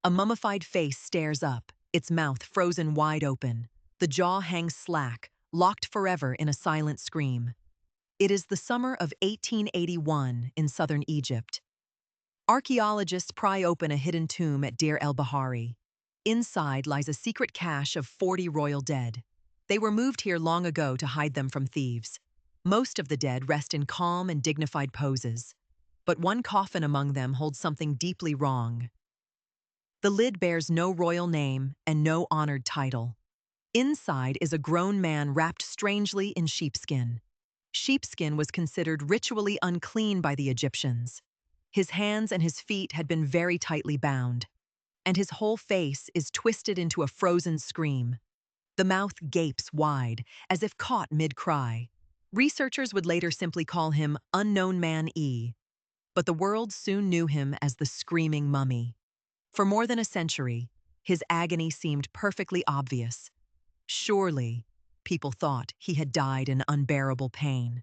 A mummified face stares up, its mouth frozen wide open. The jaw hangs slack, locked forever in a silent scream. It is the summer of 1881 in southern Egypt. Archaeologists pry open a hidden tomb at Deir el-Bahari. Inside lies a secret cache of 40 royal dead. They were moved here long ago to hide them from thieves. Most of the dead rest in calm and dignified poses. But one coffin among them holds something deeply wrong. The lid bears no royal name and no honored title. Inside is a grown man wrapped strangely in sheepskin. Sheepskin was considered ritually unclean by the Egyptians. His hands and his feet had been very tightly bound, and his whole face is twisted into a frozen scream. The mouth gapes wide, as if caught mid-cry. Researchers would later simply call him Unknown Man E, but the world soon knew him as the Screaming Mummy. For more than a century, his agony seemed perfectly obvious. Surely, people thought he had died in unbearable pain.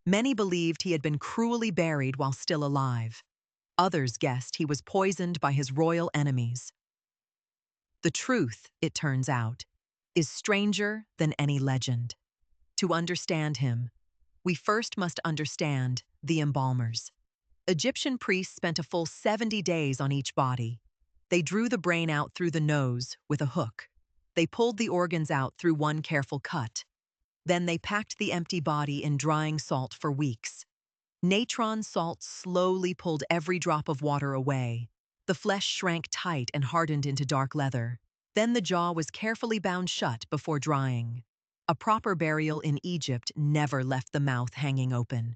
Many believed he had been cruelly buried while still alive. Others guessed he was poisoned by his royal enemies. The truth, it turns out, is stranger than any legend. To understand him, we first must understand the embalmers. Egyptian priests spent a full 70 days on each body. They drew the brain out through the nose with a hook. They pulled the organs out through one careful cut. Then they packed the empty body in drying salt for weeks. Natron salt slowly pulled every drop of water away. The flesh shrank tight and hardened into dark leather. Then the jaw was carefully bound shut before drying. A proper burial in Egypt never left the mouth hanging open.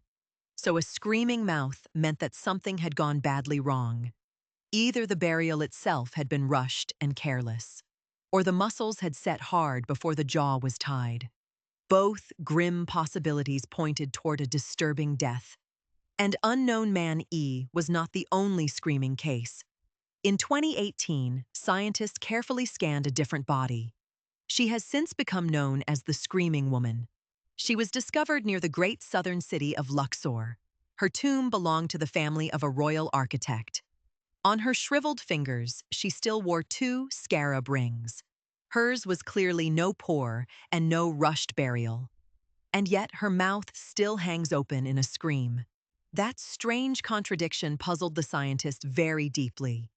So a screaming mouth meant that something had gone badly wrong. Either the burial itself had been rushed and careless, or the muscles had set hard before the jaw was tied. Both grim possibilities pointed toward a disturbing death. And Unknown Man E was not the only screaming case. In 2018, scientists carefully scanned a different body. She has since become known as the Screaming Woman. She was discovered near the great southern city of Luxor. Her tomb belonged to the family of a royal architect. On her shriveled fingers, she still wore 2 scarab rings. Hers was clearly no poor and no rushed burial. And yet her mouth still hangs open in a scream. That strange contradiction puzzled the scientists very deeply.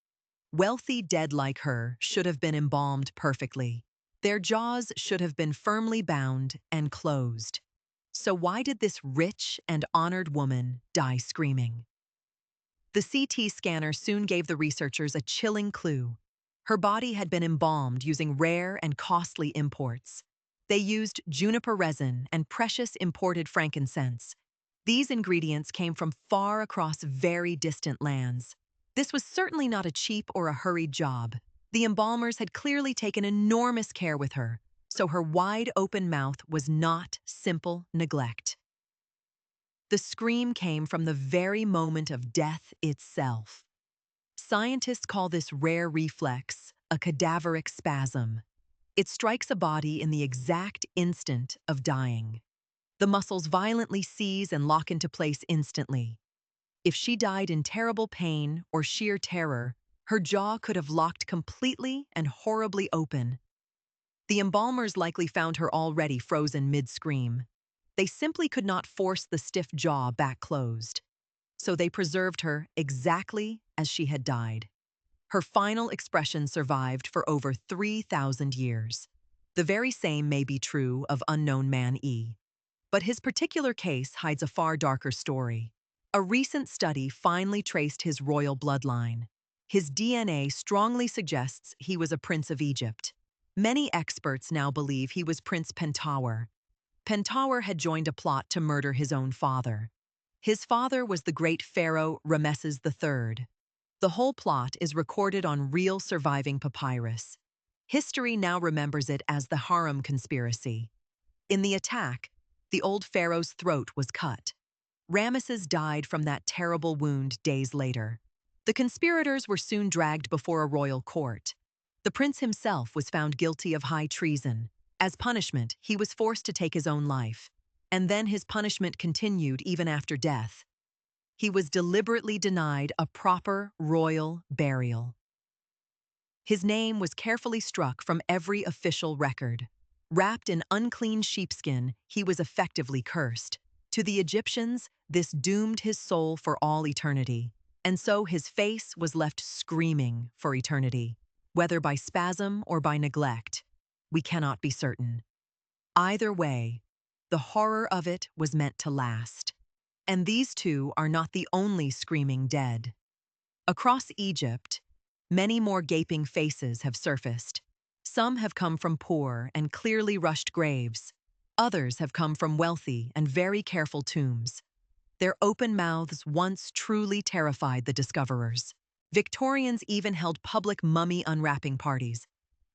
Wealthy dead like her should have been embalmed perfectly. Their jaws should have been firmly bound and closed. So why did this rich and honored woman die screaming? The CT scanner soon gave the researchers a chilling clue. Her body had been embalmed using rare and costly imports. They used juniper resin and precious imported frankincense. These ingredients came from far across very distant lands. This was certainly not a cheap or a hurried job. The embalmers had clearly taken enormous care with her, so her wide-open mouth was not simple neglect. The scream came from the very moment of death itself. Scientists call this rare reflex a cadaveric spasm. It strikes a body in the exact instant of dying. The muscles violently seize and lock into place instantly. If she died in terrible pain or sheer terror, her jaw could have locked completely and horribly open. The embalmers likely found her already frozen mid-scream. They simply could not force the stiff jaw back closed. So they preserved her exactly as she had died. Her final expression survived for over 3,000 years. The very same may be true of Unknown Man E. But his particular case hides a far darker story. A recent study finally traced his royal bloodline. His DNA strongly suggests he was a prince of Egypt. Many experts now believe he was Prince Pentauer. Pentauer had joined a plot to murder his own father. His father was the great pharaoh Ramesses III. The whole plot is recorded on real surviving papyrus. History now remembers it as the Harem conspiracy. In the attack, the old pharaoh's throat was cut. Ramesses died from that terrible wound days later. The conspirators were soon dragged before a royal court. The prince himself was found guilty of high treason. As punishment, he was forced to take his own life. And then his punishment continued even after death. He was deliberately denied a proper royal burial. His name was carefully struck from every official record. Wrapped in unclean sheepskin, he was effectively cursed. To the Egyptians, this doomed his soul for all eternity. And so his face was left screaming for eternity. Whether by spasm or by neglect, we cannot be certain. Either way, the horror of it was meant to last. And these two are not the only screaming dead. Across Egypt, many more gaping faces have surfaced. Some have come from poor and clearly rushed graves. Others have come from wealthy and very careful tombs. Their open mouths once truly terrified the discoverers. Victorians even held public mummy unwrapping parties.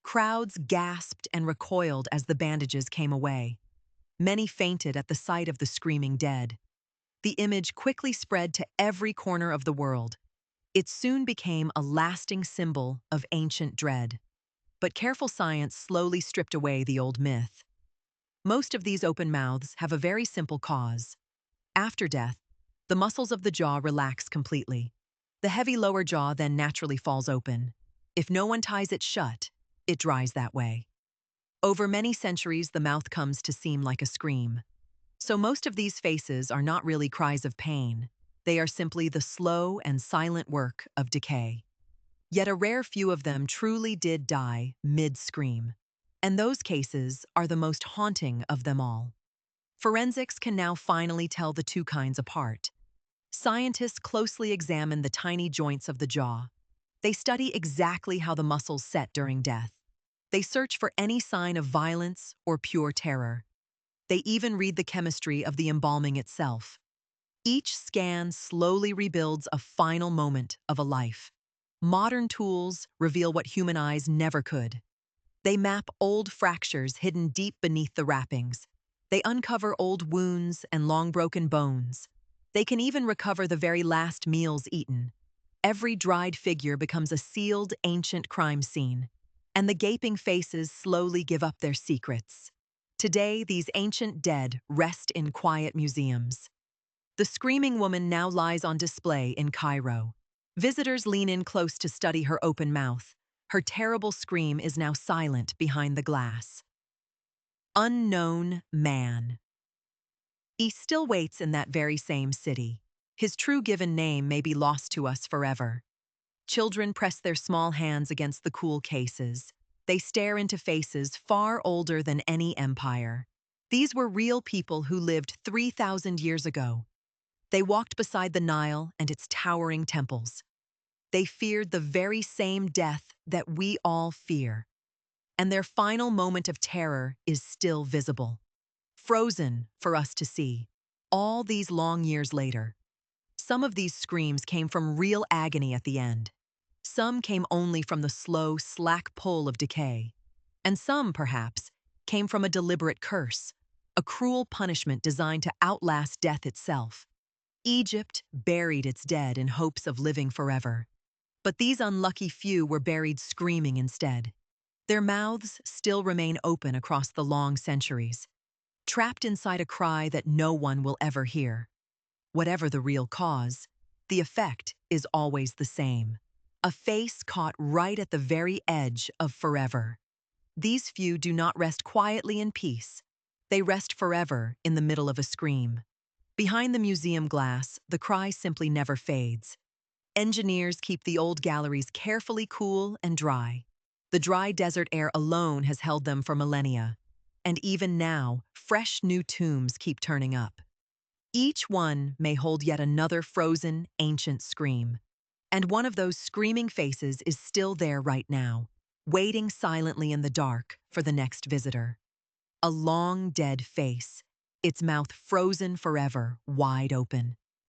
Crowds gasped and recoiled as the bandages came away. Many fainted at the sight of the screaming dead. The image quickly spread to every corner of the world. It soon became a lasting symbol of ancient dread. But careful science slowly stripped away the old myth. Most of these open mouths have a very simple cause. After death, the muscles of the jaw relax completely. The heavy lower jaw then naturally falls open. If no one ties it shut, it dries that way. Over many centuries, the mouth comes to seem like a scream. So most of these faces are not really cries of pain. They are simply the slow and silent work of decay. Yet a rare few of them truly did die mid-scream. And those cases are the most haunting of them all. Forensics can now finally tell the two kinds apart. Scientists closely examine the tiny joints of the jaw. They study exactly how the muscles set during death. They search for any sign of violence or pure terror. They even read the chemistry of the embalming itself. Each scan slowly rebuilds a final moment of a life. Modern tools reveal what human eyes never could. They map old fractures hidden deep beneath the wrappings. They uncover old wounds and long broken bones. They can even recover the very last meals eaten. Every dried figure becomes a sealed ancient crime scene, and the gaping faces slowly give up their secrets. Today, these ancient dead rest in quiet museums. The screaming woman now lies on display in Cairo. Visitors lean in close to study her open mouth. Her terrible scream is now silent behind the glass. Unknown man. He still waits in that very same city. His true given name may be lost to us forever. Children press their small hands against the cool cases. They stare into faces far older than any empire. These were real people who lived 3,000 years ago. They walked beside the Nile and its towering temples. They feared the very same death that we all fear. And their final moment of terror is still visible, frozen for us to see, all these long years later. Some of these screams came from real agony at the end. Some came only from the slow, slack pull of decay. And some, perhaps, came from a deliberate curse, a cruel punishment designed to outlast death itself. Egypt buried its dead in hopes of living forever. But these unlucky few were buried screaming instead. Their mouths still remain open across the long centuries, trapped inside a cry that no one will ever hear. Whatever the real cause, the effect is always the same. A face caught right at the very edge of forever. These few do not rest quietly in peace. They rest forever in the middle of a scream. Behind the museum glass, the cry simply never fades. Engineers keep the old galleries carefully cool and dry. The dry desert air alone has held them for millennia. And even now, fresh new tombs keep turning up. Each one may hold yet another frozen, ancient scream. And one of those screaming faces is still there right now, waiting silently in the dark for the next visitor. A long, dead face, its mouth frozen forever, wide open.